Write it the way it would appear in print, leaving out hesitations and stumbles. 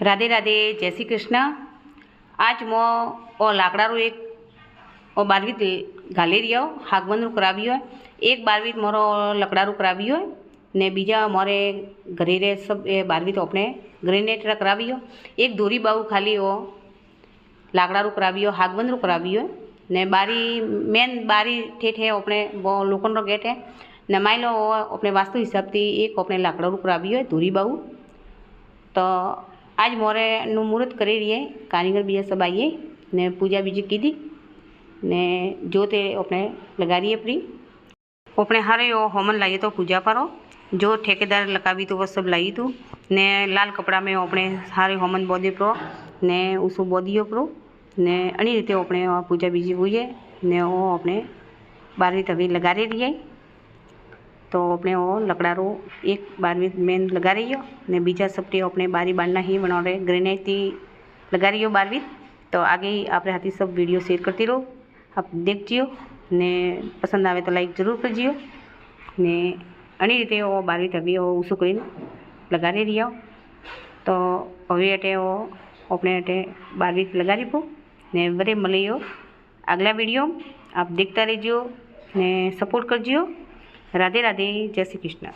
राधे राधे, जय श्री कृष्ण। आज मो ओ लाकड़ारू एक ओ बारवीत घाली रियो हागवंदरू कराव्यो। एक बारवीत मोरो लकड़ारू कराव्यो ने बीजा मोरे घरे रे सब ए बारवीत अपने ग्रेनेट कराव्यो। एक दोरी बाऊ खाली ओ लाकड़ारू कराव्यो हागवंदरू कराव्यो ने बारी मेन बारी ठेठे अपने वो लोखंड रो गेट है ने माइलो अपने वास्तु हिसाब थी एक अपने लाकड़ारू कराव्यो दोरी बाऊ। तो आज मोरे नु मुहूर्त करी रही है कारीगर बीजा सब आइए ने पूजा बीजी कीधी ने जोते अपने लगा रही है प्री अपने हरे ओ होमन लाइए तो पूजा परो जो ठेकेदार लगावी तो वो सब लाई तू ने लाल कपड़ा में अपने सारे होमन बोदी प्रो ने उसको बोदियो प्रो ने अनी रीते अपने पूजा बीजी हुई है ने वो अपने बारवी तभी लगा रही है। तो अपने वो लकड़ारू एक बारवी मेन लगा रही हो ने बीजा सबके अपने बारी बांधना ही बना रहे ग्रेनेड थी लगा रही हो बारवी। तो आगे ही आप हाथी सब वीडियो शेयर करती रहो आप देखजियो ने पसंद आवे तो लाइक जरूर करजियो ने अनी रीते वो बारवी तभी वो ऊसू कर लगा रही हो। तो हवे अटे वो अपने अटे बारवी लगा रही पो ने वरे मलियो अगला वीडियो आप देखता रहियो ने सपोर्ट करजियो। राधे राधे, जय श्री कृष्ण।